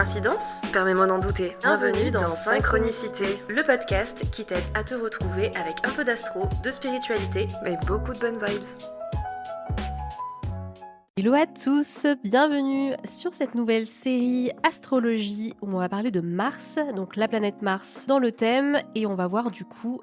Coïncidence ? Permets-moi d'en douter. Bienvenue dans Synchronicité, le podcast qui t'aide à te retrouver avec un peu d'astro, de spiritualité et beaucoup de bonnes vibes. Hello à tous, bienvenue sur cette nouvelle série astrologie où on va parler de Mars, donc la planète Mars dans le thème, et on va voir du coup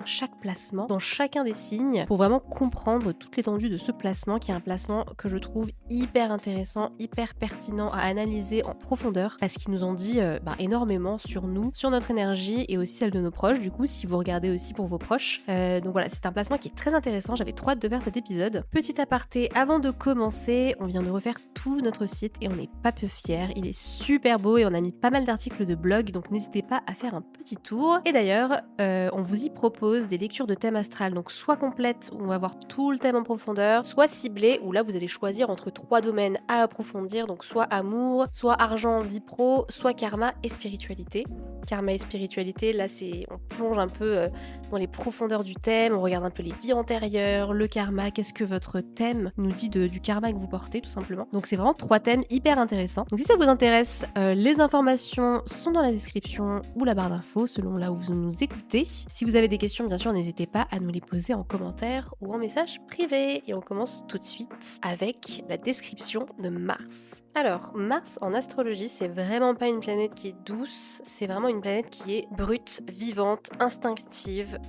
chaque placement dans chacun des signes pour vraiment comprendre toute l'étendue de ce placement qui est un placement que je trouve hyper intéressant, hyper pertinent à analyser en profondeur parce qu'il nous en dit énormément sur nous, sur notre énergie et aussi celle de nos proches du coup si vous regardez aussi pour vos proches. Donc voilà, c'est un placement qui est très intéressant, j'avais trop hâte de faire cet épisode. Petit aparté, avant de commencer, on vient de refaire tout notre site et on n'est pas peu fiers. Il est super beau et on a mis pas mal d'articles de blog, donc n'hésitez pas à faire un petit tour. Et d'ailleurs, on vous y propose des lectures de thème astral, donc soit complètes où on va voir tout le thème en profondeur, soit ciblées où là vous allez choisir entre 3 domaines à approfondir, donc soit amour, soit argent, vie pro, soit karma et spiritualité. Karma et spiritualité, là on plonge un peu dans les profondeurs du thème, on regarde un peu les vies antérieures, le karma, qu'est-ce que votre thème nous dit du karma que vous portez tout simplement. Donc c'est vraiment 3 thèmes hyper intéressants. Donc si ça vous intéresse, les informations sont dans la description ou la barre d'infos selon là où vous nous écoutez. Si vous avez des questions, bien sûr, n'hésitez pas à nous les poser en commentaire ou en message privé. Et on commence tout de suite avec la description de Mars. Alors, Mars en astrologie, c'est vraiment pas une planète qui est douce, c'est vraiment une planète qui est brute, vivante, instinctive,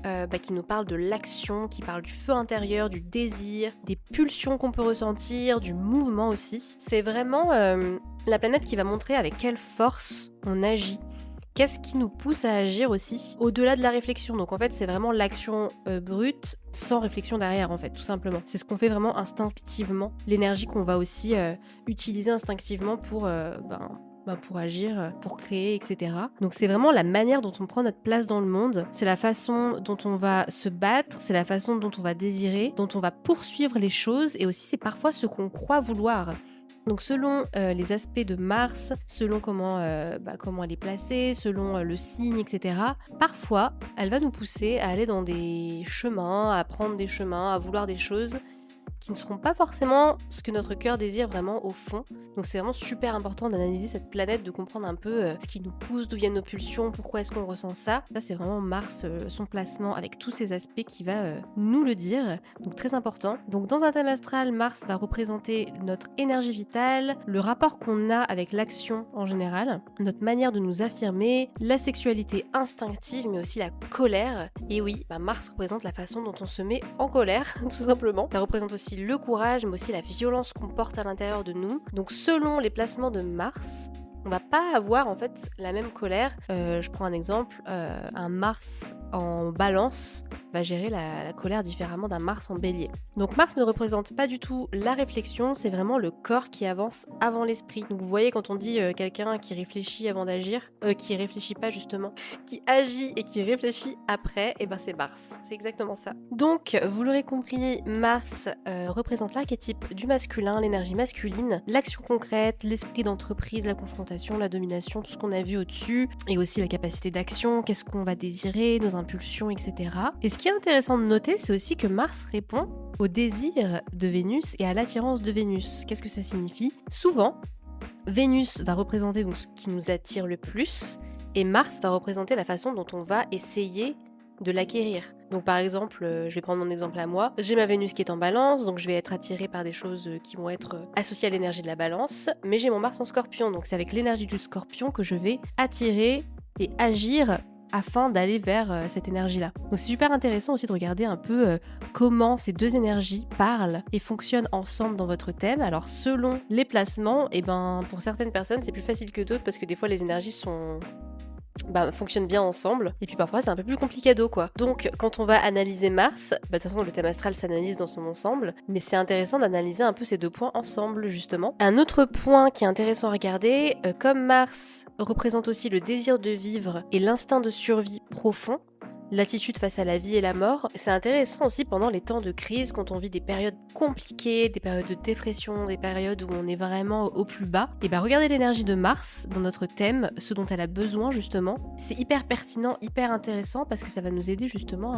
qui nous parle de l'action, qui parle du feu intérieur, du désir, des pulsions qu'on peut ressentir, du mouvement aussi. C'est vraiment la planète qui va montrer avec quelle force on agit. Qu'est-ce qui nous pousse à agir aussi au-delà de la réflexion. Donc en fait c'est vraiment l'action brute sans réflexion derrière en fait tout simplement. C'est ce qu'on fait vraiment instinctivement. L'énergie qu'on va aussi utiliser instinctivement pour agir, pour créer, etc. Donc c'est vraiment la manière dont on prend notre place dans le monde, c'est la façon dont on va se battre, c'est la façon dont on va désirer, dont on va poursuivre les choses et aussi c'est parfois ce qu'on croit vouloir. Donc selon les aspects de Mars, selon comment elle est placée, selon le signe, etc., parfois elle va nous pousser à aller dans des chemins, à prendre des chemins, à vouloir des choses qui ne seront pas forcément ce que notre cœur désire vraiment au fond. Donc c'est vraiment super important d'analyser cette planète, de comprendre un peu ce qui nous pousse, d'où viennent nos pulsions, pourquoi est-ce qu'on ressent ça. Ça c'est vraiment Mars, son placement avec tous ces aspects qui va nous le dire. Donc très important. Donc dans un thème astral, Mars va représenter notre énergie vitale, le rapport qu'on a avec l'action en général, notre manière de nous affirmer, la sexualité instinctive mais aussi la colère. Et oui, Mars représente la façon dont on se met en colère tout simplement. Ça représente aussi le courage, mais aussi la violence qu'on porte à l'intérieur de nous. Donc selon les placements de Mars, on va pas avoir en fait la même colère. Je prends un exemple, un Mars en balance va gérer la colère différemment d'un Mars en bélier. Donc Mars ne représente pas du tout la réflexion, c'est vraiment le corps qui avance avant l'esprit. Donc vous voyez quand on dit quelqu'un qui réfléchit avant d'agir, qui réfléchit pas justement, qui agit et qui réfléchit après, et c'est Mars, c'est exactement ça. Donc vous l'aurez compris, Mars représente l'archétype du masculin, l'énergie masculine, l'action concrète, l'esprit d'entreprise, la confrontation, la domination, tout ce qu'on a vu au-dessus, et aussi la capacité d'action, qu'est-ce qu'on va désirer, nos impulsions, etc. Et ce qui est intéressant de noter, c'est aussi que Mars répond au désir de Vénus et à l'attirance de Vénus. Qu'est-ce que ça signifie ? Souvent, Vénus va représenter donc ce qui nous attire le plus, et Mars va représenter la façon dont on va essayer de l'acquérir. Donc par exemple, je vais prendre mon exemple à moi, j'ai ma Vénus qui est en balance, donc je vais être attirée par des choses qui vont être associées à l'énergie de la balance, mais j'ai mon Mars en scorpion, donc c'est avec l'énergie du scorpion que je vais attirer et agir afin d'aller vers cette énergie-là. Donc c'est super intéressant aussi de regarder un peu comment ces deux énergies parlent et fonctionnent ensemble dans votre thème. Alors selon les placements, pour certaines personnes c'est plus facile que d'autres parce que des fois les énergies fonctionnent bien ensemble, et puis parfois c'est un peu plus complicado quoi. Donc quand on va analyser Mars, de toute façon le thème astral s'analyse dans son ensemble, mais c'est intéressant d'analyser un peu ces deux points ensemble justement. Un autre point qui est intéressant à regarder, comme Mars représente aussi le désir de vivre et l'instinct de survie profond, l'attitude face à la vie et la mort. C'est intéressant aussi pendant les temps de crise, quand on vit des périodes compliquées, des périodes de dépression, des périodes où on est vraiment au plus bas. Et ben regardez l'énergie de Mars dans notre thème, ce dont elle a besoin justement. C'est hyper pertinent, hyper intéressant parce que ça va nous aider justement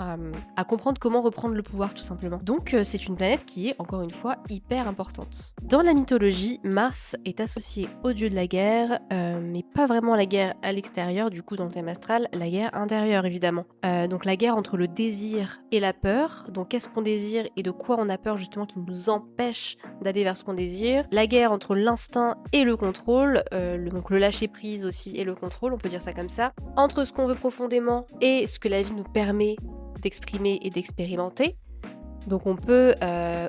à comprendre comment reprendre le pouvoir tout simplement. Donc c'est une planète qui est encore une fois hyper importante. Dans la mythologie, Mars est associé au dieu de la guerre, mais pas vraiment la guerre à l'extérieur, du coup dans le thème astral, la guerre intérieure évidemment. Donc la guerre entre le désir et la peur, donc qu'est-ce qu'on désire et de quoi on a peur justement qui nous empêche d'aller vers ce qu'on désire. La guerre entre l'instinct et le contrôle, donc le lâcher prise aussi et le contrôle, on peut dire ça comme ça. Entre ce qu'on veut profondément et ce que la vie nous permet d'exprimer et d'expérimenter. Donc on peut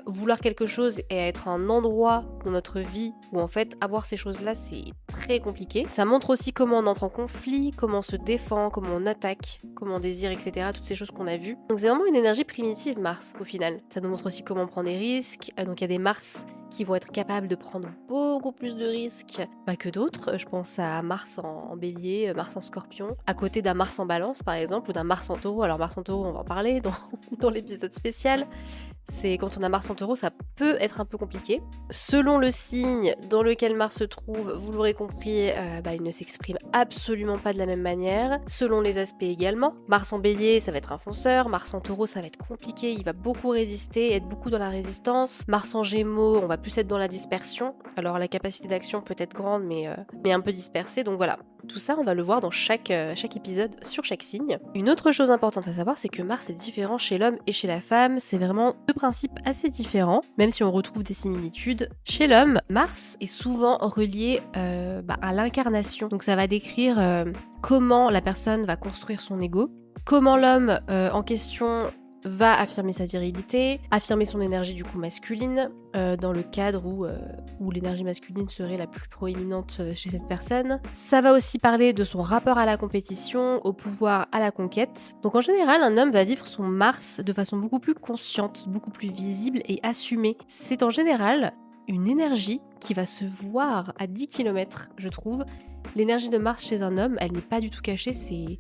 vouloir quelque chose et être à un endroit dans notre vie où en fait avoir ces choses-là c'est très compliqué. Ça montre aussi comment on entre en conflit, comment on se défend, comment on attaque, comment on désire, etc. Toutes ces choses qu'on a vues. Donc c'est vraiment une énergie primitive Mars au final. Ça nous montre aussi comment on prend des risques. Donc il y a des Mars qui vont être capables de prendre beaucoup plus de risques que d'autres. Je pense à Mars en bélier, Mars en scorpion, à côté d'un Mars en balance par exemple, ou d'un Mars en taureau. Alors Mars en taureau on va en parler dans l'épisode spécial. C'est quand on a Mars en taureau, ça peut être un peu compliqué. Selon le signe dans lequel Mars se trouve, vous l'aurez compris, il ne s'exprime absolument pas de la même manière. Selon les aspects également. Mars en bélier, ça va être un fonceur. Mars en taureau, ça va être compliqué. Il va beaucoup résister, être beaucoup dans la résistance. Mars en gémeaux, on va plus être dans la dispersion. Alors la capacité d'action peut être grande, mais un peu dispersée. Donc voilà. Tout ça, on va le voir dans chaque épisode sur chaque signe. Une autre chose importante à savoir, c'est que Mars est différent chez l'homme et chez la femme. C'est vraiment deux principes assez différents, même si on retrouve des similitudes. Chez l'homme, Mars est souvent relié à l'incarnation. Donc ça va décrire comment la personne va construire son ego, comment l'homme en question va affirmer sa virilité, affirmer son énergie du coup masculine, dans le cadre où l'énergie masculine serait la plus proéminente chez cette personne. Ça va aussi parler de son rapport à la compétition, au pouvoir, à la conquête. Donc en général, un homme va vivre son Mars de façon beaucoup plus consciente, beaucoup plus visible et assumée. C'est en général une énergie qui va se voir à 10 km, je trouve. L'énergie de Mars chez un homme, elle n'est pas du tout cachée, c'est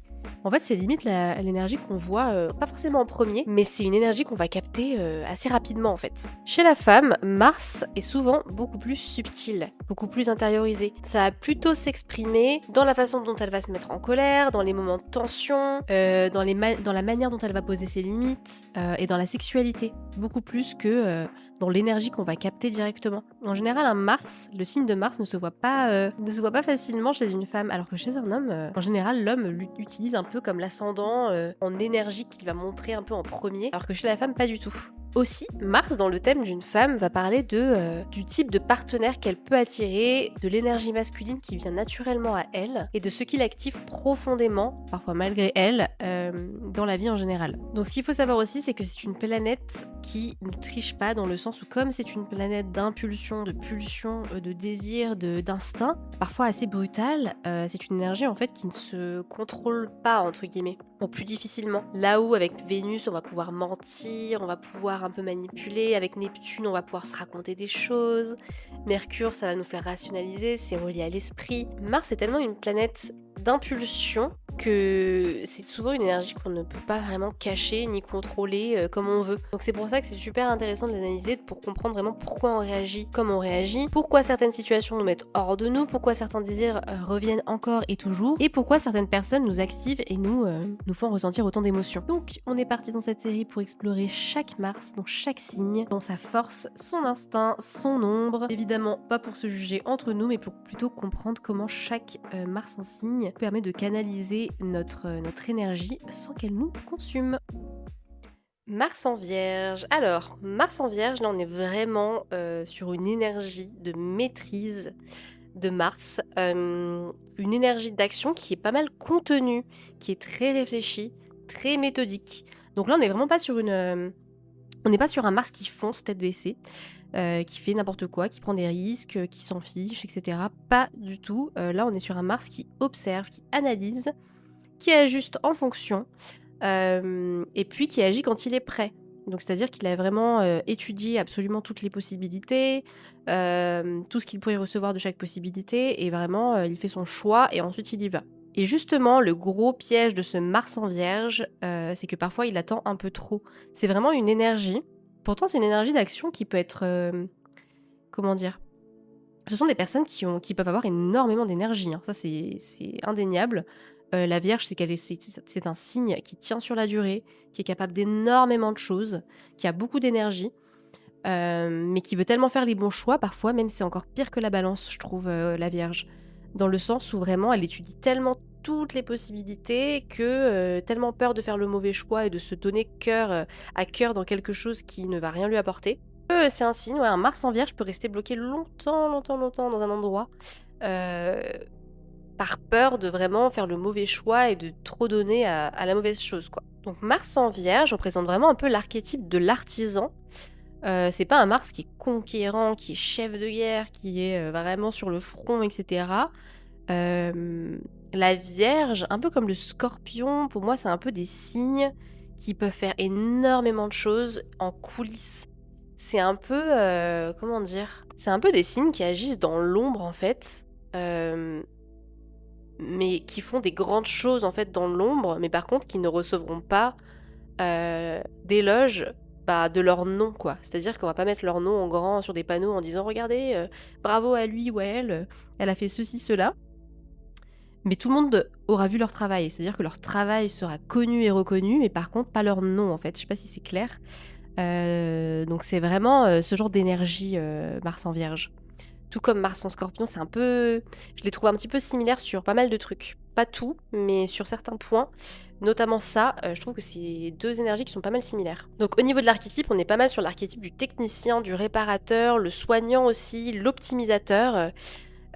limite l'énergie qu'on voit, pas forcément en premier, mais c'est une énergie qu'on va capter assez rapidement en fait. Chez la femme, Mars est souvent beaucoup plus subtil, beaucoup plus intériorisé. Ça va plutôt s'exprimer dans la façon dont elle va se mettre en colère, dans les moments de tension, dans la manière dont elle va poser ses limites, et dans la sexualité, beaucoup plus que dans l'énergie qu'on va capter directement. En général, un Mars, le signe de Mars ne se voit pas facilement chez une femme, alors que chez un homme, en général, l'homme l'utilise un peu comme l'ascendant en énergie qu'il va montrer un peu en premier, alors que chez la femme, pas du tout. Aussi, Mars, dans le thème d'une femme, va parler du type de partenaire qu'elle peut attirer, de l'énergie masculine qui vient naturellement à elle, et de ce qui l'active profondément, parfois malgré elle, dans la vie en général. Donc ce qu'il faut savoir aussi, c'est que c'est une planète qui ne triche pas, dans le sens où comme c'est une planète d'impulsion, de pulsion, de désir, d'instinct, parfois assez brutale, c'est une énergie en fait qui ne se contrôle pas, entre guillemets, ou plus difficilement. Là où avec Vénus, on va pouvoir mentir, on va pouvoir un peu manipuler, avec Neptune, on va pouvoir se raconter des choses, Mercure, ça va nous faire rationaliser, c'est relié à l'esprit. Mars est tellement une planète d'impulsion que c'est souvent une énergie qu'on ne peut pas vraiment cacher ni contrôler comme on veut. Donc c'est pour ça que c'est super intéressant de l'analyser pour comprendre vraiment pourquoi on réagit comme on réagit, pourquoi certaines situations nous mettent hors de nous, pourquoi certains désirs reviennent encore et toujours, et pourquoi certaines personnes nous activent et nous font ressentir autant d'émotions. Donc on est parti dans cette série pour explorer chaque Mars, donc chaque signe, dans sa force, son instinct, son ombre. Évidemment pas pour se juger entre nous, mais pour plutôt comprendre comment chaque Mars en signe permet de canaliser notre énergie sans qu'elle nous consume. Mars en Vierge. Alors, Mars en Vierge, là on est vraiment sur une énergie de maîtrise de Mars, une énergie d'action qui est pas mal contenue, qui est très réfléchie, très méthodique. Donc là on n'est vraiment pas sur on n'est pas sur un Mars qui fonce tête baissée, qui fait n'importe quoi, qui prend des risques, qui s'en fiche, etc. Pas du tout. Là on est sur un Mars qui observe, qui analyse, qui ajuste en fonction, et puis qui agit quand il est prêt. Donc c'est-à-dire qu'il a vraiment étudié absolument toutes les possibilités, tout ce qu'il pourrait recevoir de chaque possibilité, et vraiment il fait son choix et ensuite il y va. Et justement, le gros piège de ce Mars en Vierge, c'est que parfois il attend un peu trop. C'est vraiment une énergie. Pourtant, c'est une énergie d'action qui peut être, comment dire? Ce sont des personnes qui peuvent avoir énormément d'énergie, hein. Ça, c'est indéniable. La Vierge, c'est un signe qui tient sur la durée, qui est capable d'énormément de choses, qui a beaucoup d'énergie, mais qui veut tellement faire les bons choix, parfois même c'est encore pire que la Balance, je trouve, la Vierge. Dans le sens où vraiment elle étudie tellement toutes les possibilités que, tellement peur de faire le mauvais choix et de se donner à cœur dans quelque chose qui ne va rien lui apporter. C'est un signe, ouais, un Mars en Vierge peut rester bloqué longtemps, longtemps, longtemps dans un endroit, heu, par peur de vraiment faire le mauvais choix et de trop donner à la mauvaise chose, quoi. Donc Mars en Vierge représente vraiment un peu l'archétype de l'artisan. C'est pas un Mars qui est conquérant, qui est chef de guerre, qui est, vraiment sur le front et cetera. La Vierge, un peu comme le Scorpion, pour moi, c'est un peu des signes qui peuvent faire énormément de choses en coulisses. C'est un peu, comment dire? C'est un peu des signes qui agissent dans l'ombre, en fait, hem, mais qui font des grandes choses, en fait, dans l'ombre, mais par contre qui ne recevront pas, d'éloges, bah, de leur nom, quoi. C'est-à-dire qu'on va pas mettre leur nom en grand sur des panneaux en disant: «Regardez, bravo à lui ou à elle, elle a fait ceci, cela». Mais tout le monde aura vu leur travail. C'est-à-dire que leur travail sera connu et reconnu, mais par contre pas leur nom, en fait. Je sais pas si c'est clair? Donc c'est vraiment, ce genre d'énergie, Mars en Vierge. Tout comme Mars en Scorpion, c'est un peu je les trouve un petit peu similaires sur pas mal de trucs. Pas tout, mais sur certains points, notamment ça, je trouve que c'est 2 énergies qui sont pas mal similaires. Donc au niveau de l'archétype, on est pas mal sur l'archétype du technicien, du réparateur, le soignant aussi, l'optimisateur,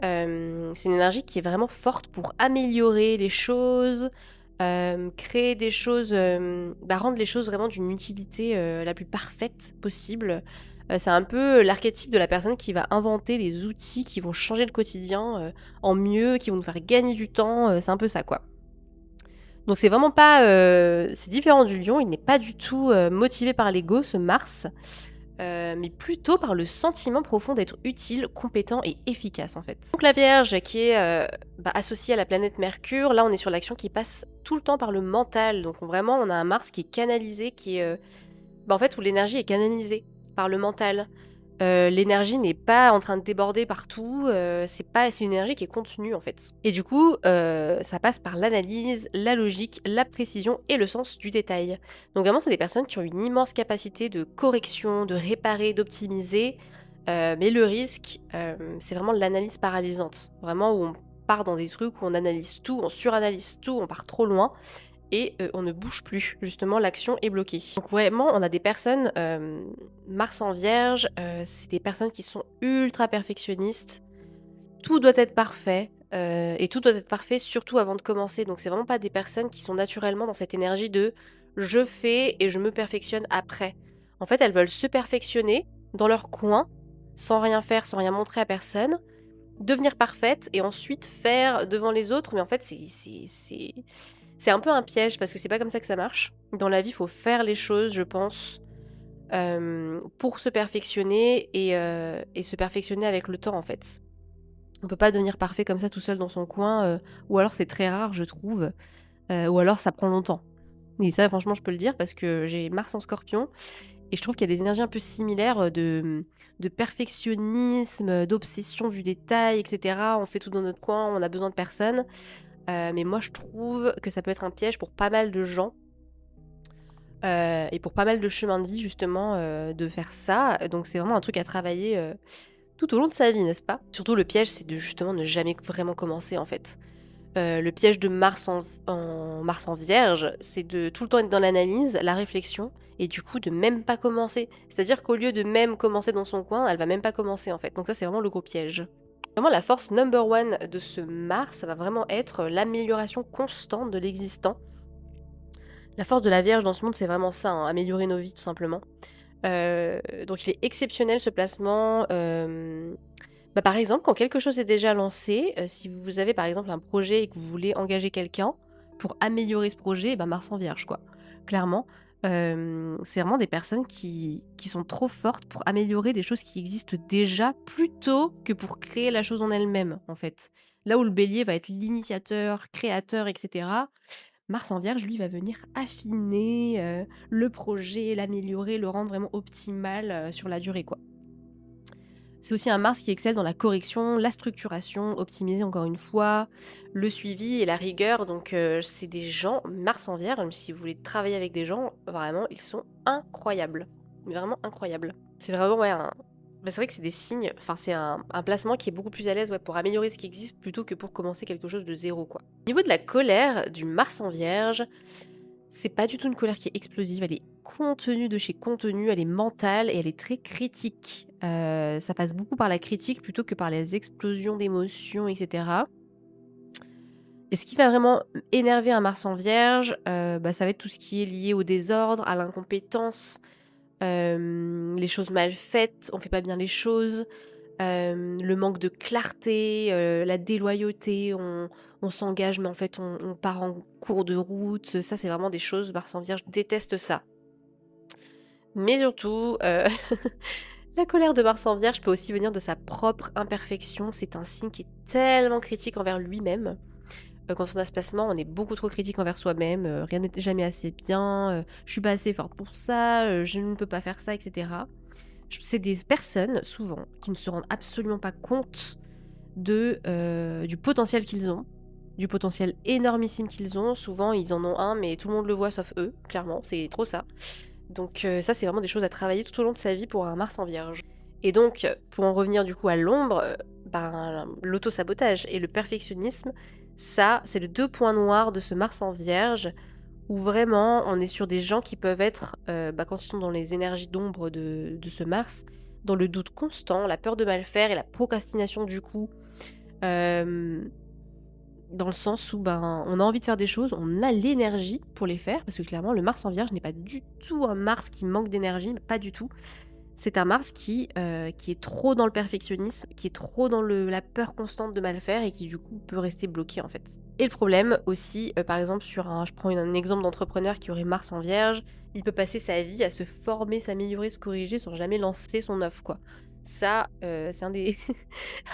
c'est une énergie qui est vraiment forte pour améliorer les choses, créer des choses, rendre les choses vraiment d'une utilité, la plus parfaite possible. C'est un peu l'archétype de la personne qui va inventer des outils qui vont changer le quotidien, en mieux, qui vont nous faire gagner du temps, c'est un peu ça, quoi. Donc c'est vraiment pas, c'est différent du Lion, il n'est pas du tout, motivé par l'ego, ce Mars, mais plutôt par le sentiment profond d'être utile, compétent et efficace, en fait. Donc la Vierge qui est, associée à la planète Mercure, là on est sur l'action qui passe tout le temps par le mental, donc vraiment on a un Mars qui est canalisé, qui est, en fait où l'énergie est canalisée par le mental. L'énergie n'est pas en train de déborder partout, c'est une énergie qui est contenue, en fait. Et du coup, ça passe par l'analyse, la logique, la précision et le sens du détail. Donc vraiment, c'est des personnes qui ont une immense capacité de correction, de réparer, d'optimiser, mais le risque, c'est vraiment l'analyse paralysante. Vraiment où on part dans des trucs où on analyse tout, on suranalyse tout, on part trop loin et on ne bouge plus. Justement, l'action est bloquée. Donc vraiment, on a des personnes, Mars en Vierge, c'est des personnes qui sont ultra perfectionnistes. Tout doit être parfait, et tout doit être parfait surtout avant de commencer. Donc c'est vraiment pas des personnes qui sont naturellement dans cette énergie de: «Je fais et je me perfectionne après». En fait, elles veulent se perfectionner dans leur coin, sans rien faire, sans rien montrer à personne, devenir parfaites et ensuite faire devant les autres. Mais en fait, c'est un peu un piège parce que c'est pas comme ça que ça marche. Dans la vie, il faut faire les choses, je pense, pour se perfectionner et se perfectionner avec le temps, en fait. On peut pas devenir parfait comme ça tout seul dans son coin, ou alors c'est très rare, je trouve, ou alors ça prend longtemps. Et ça, franchement, je peux le dire parce que j'ai Mars en Scorpion et je trouve qu'il y a des énergies un peu similaires, de perfectionnisme, d'obsession du détail et cetera. On fait tout dans notre coin, on a besoin de personne. Mais moi, je trouve que ça peut être un piège pour pas mal de gens, et pour pas mal de chemins de vie justement, de faire ça. Donc c'est vraiment un truc à travailler, tout au long de sa vie, n'est-ce pas? Surtout le piège, c'est de justement ne jamais vraiment commencer, en fait. Le piège de Mars en Vierge, c'est de tout le temps être dans l'analyse, la réflexion et du coup de même pas commencer. C'est-à-dire qu'au lieu de même commencer dans son coin, elle va même pas commencer, en fait. Donc ça, c'est vraiment le gros piège. Vraiment la force number one de ce Mars, ça va vraiment être l'amélioration constante de l'existant. La force de la Vierge dans ce monde, c'est vraiment ça, hein, améliorer nos vies tout simplement. Donc il est exceptionnel ce placement, par exemple, quand quelque chose est déjà lancé, si vous avez par exemple un projet et que vous voulez engager quelqu'un pour améliorer ce projet, Mars en Vierge quoi. Clairement, c'est vraiment des personnes qui sont trop fortes pour améliorer des choses qui existent déjà, plutôt que pour créer la chose en elle-même, en fait. Là où le bélier va être l'initiateur, créateur, et cetera, Mars en Vierge, lui, va venir affiner, le projet, l'améliorer, le rendre vraiment optimal, sur la durée, quoi. C'est aussi un Mars qui excelle dans la correction, la structuration, optimiser encore une fois, le suivi et la rigueur. Donc, c'est des gens, Mars en Vierge, si vous voulez travailler avec des gens, vraiment, ils sont incroyables. Mais vraiment incroyables. C'est vraiment, ouais, c'est vrai que c'est des signes, enfin, c'est un placement qui est beaucoup plus à l'aise, ouais, pour améliorer ce qui existe plutôt que pour commencer quelque chose de zéro, quoi. Au niveau de la colère du Mars en Vierge, c'est pas du tout une colère qui est explosive, elle est contenue de chez contenue, elle est mentale et elle est très critique. Ça passe beaucoup par la critique plutôt que par les explosions d'émotions, et cetera. Et ce qui va vraiment énerver un Mars en Vierge, ça va être tout ce qui est lié au désordre, à l'incompétence, les choses mal faites, on fait pas bien les choses, le manque de clarté, la déloyauté, on s'engage mais en fait on part en cours de route, ça c'est vraiment des choses, Mars en Vierge déteste ça. Mais surtout, la colère de Mars en Vierge peut aussi venir de sa propre imperfection, c'est un signe qui est tellement critique envers lui-même. Quand on a ce placement, on est beaucoup trop critique envers soi-même, rien n'est jamais assez bien, je suis pas assez forte pour ça, je ne peux pas faire ça, et cetera. C'est des personnes, souvent, qui ne se rendent absolument pas compte du potentiel qu'ils ont, du potentiel énormissime qu'ils ont. Souvent, ils en ont un, mais tout le monde le voit sauf eux, clairement, c'est trop ça. Donc ça, c'est vraiment des choses à travailler tout au long de sa vie pour un Mars en Vierge. Et donc, pour en revenir du coup à l'ombre, l'auto-sabotage et le perfectionnisme, ça, c'est les 2 points noirs de ce Mars en Vierge, où vraiment on est sur des gens qui peuvent être, quand ils sont dans les énergies d'ombre de ce Mars, dans le doute constant, la peur de mal faire et la procrastination du coup. Hem, Dans le sens où, on a envie de faire des choses, on a l'énergie pour les faire, parce que clairement le Mars en Vierge n'est pas du tout un Mars qui manque d'énergie, pas du tout. C'est un Mars qui est trop dans le perfectionnisme, qui est trop dans la peur constante de mal faire et qui du coup peut rester bloqué en fait. Et le problème aussi, par exemple je prends un exemple d'entrepreneur qui aurait Mars en Vierge, il peut passer sa vie à se former, s'améliorer, se corriger sans jamais lancer son œuf quoi. Ça, c'est un des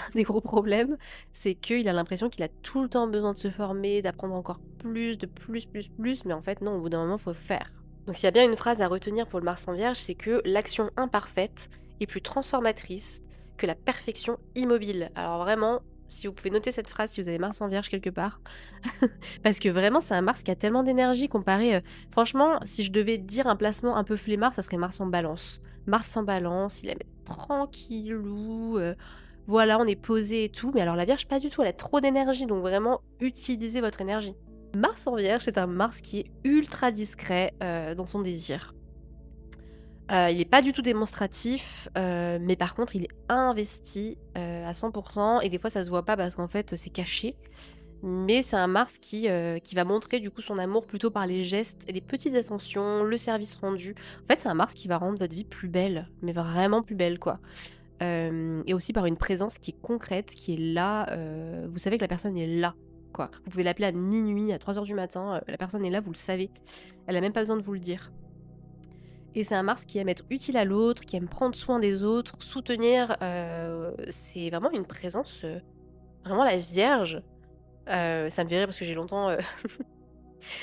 un des gros problèmes, c'est qu'il a l'impression qu'il a tout le temps besoin de se former, d'apprendre encore plus, de plus, plus, plus, mais en fait non, au bout d'un moment, faut faire. Donc s'il y a bien une phrase à retenir pour le Mars en Vierge, c'est que l'action imparfaite est plus transformatrice que la perfection immobile. Alors vraiment, si vous pouvez noter cette phrase si vous avez Mars en Vierge quelque part, parce que vraiment c'est un Mars qui a tellement d'énergie comparé, franchement, si je devais dire un placement un peu flemmard, ça serait Mars en Balance. Mars en Balance, il aime être tranquillou, voilà, on est posé et tout, mais alors la Vierge pas du tout, elle a trop d'énergie, donc vraiment utilisez votre énergie. Mars en Vierge, c'est un Mars qui est ultra discret, dans son désir. Il est pas du tout démonstratif, mais par contre il est investi, à 100 et des fois ça se voit pas parce qu'en fait, c'est caché. Mais c'est un Mars qui va montrer du coup son amour plutôt par les gestes et les petites attentions, le service rendu. En fait, c'est un Mars qui va rendre votre vie plus belle, mais vraiment plus belle quoi. Et aussi par une présence qui est concrète, qui est là, vous savez que la personne est là, quoi. Vous pouvez l'appeler à minuit, à 3 heures du matin, la personne est là, vous le savez. Elle a même pas besoin de vous le dire. Et c'est un Mars qui aime être utile à l'autre, qui aime prendre soin des autres, soutenir, c'est vraiment une présence, vraiment la Vierge, ça me fait rire parce que j'ai longtemps,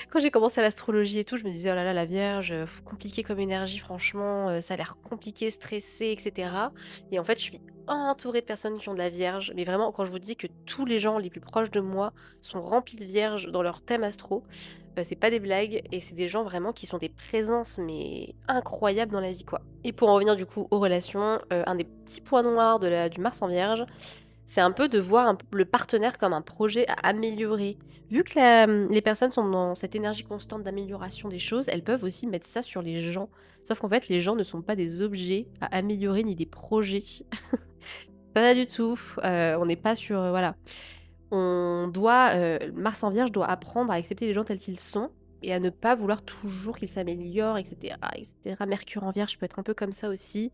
quand j'ai commencé l'astrologie et tout, je me disais: «Oh là là, la Vierge, compliqué comme énergie franchement, ça a l'air compliqué, stressé et cetera» et en fait, je suis entourée de personnes qui ont de la Vierge, mais vraiment quand je vous dis que tous les gens les plus proches de moi sont remplis de Vierge dans leur thème astro, c'est pas des blagues et c'est des gens vraiment qui sont des présences, mais incroyables dans la vie, quoi. Et pour en revenir du coup aux relations, un des petits points noirs du Mars en Vierge, c'est un peu de voir le partenaire comme un projet à améliorer. Vu que les personnes sont dans cette énergie constante d'amélioration des choses, elles peuvent aussi mettre ça sur les gens. Sauf qu'en fait, les gens ne sont pas des objets à améliorer ni des projets. Pas du tout. On n'est pas sur, voilà. Mars en Vierge doit apprendre à accepter les gens tels qu'ils sont et à ne pas vouloir toujours qu'ils s'améliorent, et cetera, et cetera. Mercure en Vierge peut être un peu comme ça aussi.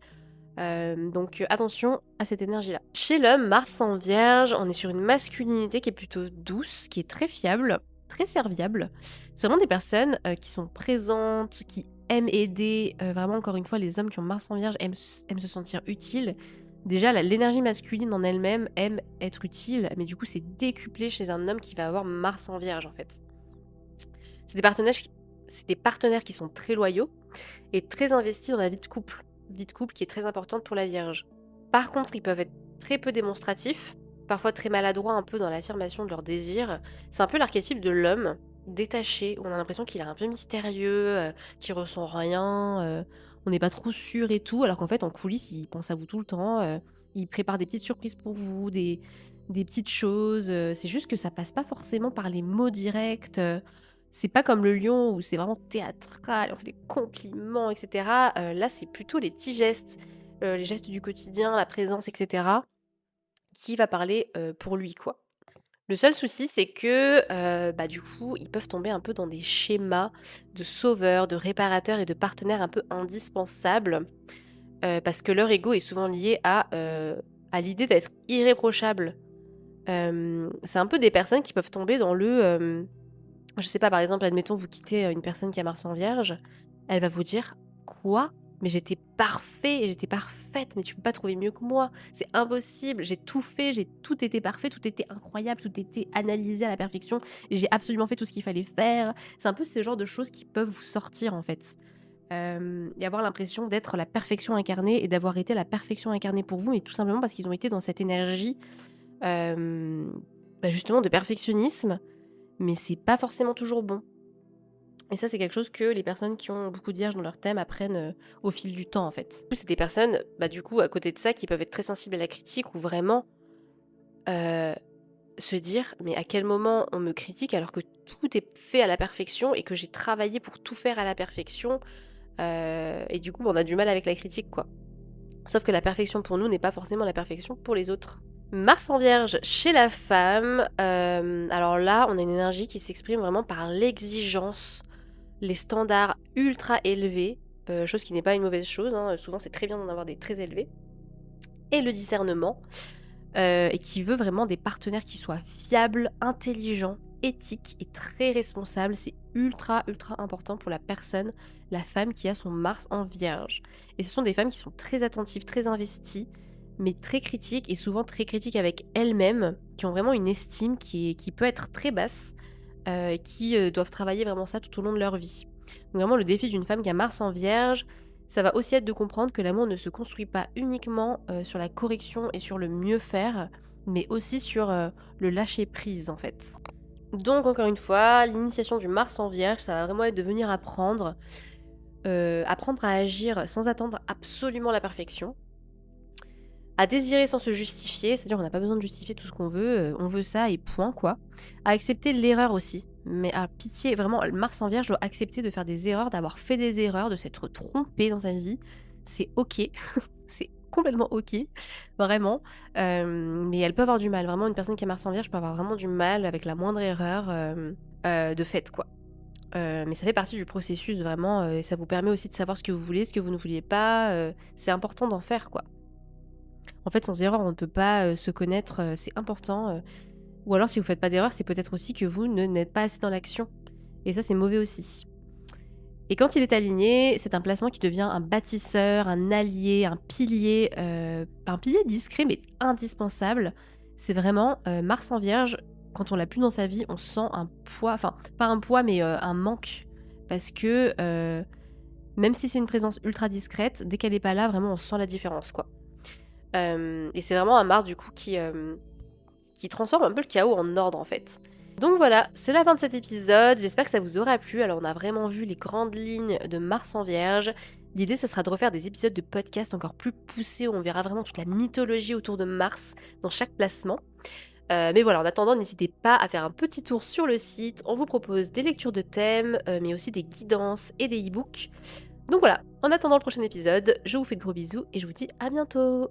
Donc attention à cette énergie-là. Chez l'homme, Mars en Vierge, on est sur une masculinité qui est plutôt douce, qui est très fiable, très serviable. C'est vraiment des personnes, qui sont présentes, qui aiment aider, vraiment encore une fois les hommes qui ont Mars en Vierge aiment se sentir utiles. Déjà, l'énergie masculine en elle-même aime être utile, mais du coup, c'est décuplé chez un homme qui va avoir Mars en Vierge, en fait. C'est des partenaires, c'est des partenaires qui sont très loyaux et très investis dans la vie de couple. Vie de couple qui est très importante pour la Vierge. Par contre, ils peuvent être très peu démonstratifs, parfois très maladroits un peu dans l'affirmation de leurs désirs. C'est un peu l'archétype de l'homme détaché, où on a l'impression qu'il est un peu mystérieux, qu'il ressent rien, on n'est pas trop sûr et tout, alors qu'en fait, en coulisses, il pense à vous tout le temps, il prépare des petites surprises pour vous, des petites choses. C'est juste que ça passe pas forcément par les mots directs. C'est pas comme le lion où c'est vraiment théâtral, on fait des compliments, etc. Là, c'est plutôt les petits gestes, les gestes du quotidien, la présence, etc. qui va parler pour lui, quoi. Le seul souci, c'est que bah, du coup, ils peuvent tomber un peu dans des schémas de sauveurs, de réparateurs et de partenaires un peu indispensables parce que leur ego est souvent lié à l'idée d'être irréprochable. C'est un peu des personnes qui peuvent tomber dans je sais pas, par exemple, admettons, vous quittez une personne qui a Mars en Vierge, elle va vous dire: «Quoi? Mais j'étais parfait, j'étais parfaite, mais tu peux pas trouver mieux que moi, c'est impossible, j'ai tout fait, j'ai tout été parfait, tout était incroyable, tout était analysé à la perfection et j'ai absolument fait tout ce qu'il fallait faire». C'est un peu ce genre de choses qui peuvent vous sortir, en fait. Et avoir l'impression d'être la perfection incarnée et d'avoir été la perfection incarnée pour vous, mais tout simplement parce qu'ils ont été dans cette énergie, hem, bah, justement de perfectionnisme, mais c'est pas forcément toujours bon. Et ça, c'est quelque chose que les personnes qui ont beaucoup de vierges dans leur thème apprennent, au fil du temps, en fait. Du coup, c'est des personnes, bah, du coup, à côté de ça, qui peuvent être très sensibles à la critique ou vraiment, heu, se dire: «Mais à quel moment on me critique alors que tout est fait à la perfection et que j'ai travaillé pour tout faire à la perfection?» Et du coup, on a du mal avec la critique, quoi. Sauf que la perfection pour nous n'est pas forcément la perfection pour les autres. Mars en Vierge chez la femme, alors là, on a une énergie qui s'exprime vraiment par l'exigence, les standards ultra élevés, chose qui n'est pas une mauvaise chose, hein, souvent c'est très bien d'en avoir des très élevés, et le discernement, et qui veut vraiment des partenaires qui soient fiables, intelligents, éthiques et très responsables. C'est ultra, ultra important pour la personne, la femme qui a son Mars en Vierge. Et ce sont des femmes qui sont très attentives, très investies, mais très critiques et souvent très critiques avec elles-mêmes, qui ont vraiment une estime qui peut être très basse, et qui doivent travailler vraiment ça tout au long de leur vie. Donc vraiment le défi d'une femme qui a Mars en Vierge, ça va aussi être de comprendre que l'amour ne se construit pas uniquement sur la correction et sur le mieux faire, mais aussi sur le lâcher prise en fait. Donc encore une fois, l'initiation du Mars en Vierge, ça va vraiment être de venir apprendre, apprendre à agir sans attendre absolument la perfection, à désirer sans se justifier, c'est-à-dire on n'a pas besoin de justifier tout ce qu'on veut, on veut ça et point quoi. À accepter l'erreur aussi, mais à pitié, vraiment, Mars en Vierge doit accepter de faire des erreurs, d'avoir fait des erreurs, de s'être trompé dans sa vie. C'est OK, c'est complètement OK, vraiment. Mais elle peut avoir du mal, vraiment une personne qui a Mars en Vierge peut avoir vraiment du mal avec la moindre erreur, de fait quoi. Mais ça fait partie du processus vraiment, et ça vous permet aussi de savoir ce que vous voulez, ce que vous ne vouliez pas, c'est important d'en faire quoi. En fait, sans erreur, on ne peut pas, se connaître, c'est important, ou alors si vous faites pas d'erreur, c'est peut-être aussi que vous ne n'êtes pas assez dans l'action et ça, c'est mauvais aussi. Et quand il est aligné, c'est un placement qui devient un bâtisseur, un allié, un pilier discret mais indispensable. C'est vraiment, Mars en Vierge, quand on l'a plus dans sa vie, on sent un poids, enfin pas un poids mais, un manque parce que, même si c'est une présence ultra discrète, dès qu'elle est pas là, vraiment on sent la différence, quoi. Et c'est vraiment un Mars du coup qui transforme un peu le chaos en ordre en fait. Donc voilà, c'est la fin de cet épisode, j'espère que ça vous aura plu. Alors on a vraiment vu les grandes lignes de Mars en Vierge. L'idée, ça sera de refaire des épisodes de podcast encore plus poussés où on verra vraiment toute la mythologie autour de Mars dans chaque placement. Mais voilà, en attendant, n'hésitez pas à faire un petit tour sur le site. On vous propose des lectures de thèmes, mais aussi des guidances et des e-books. Donc voilà, en attendant le prochain épisode, je vous fais de gros bisous et je vous dis à bientôt.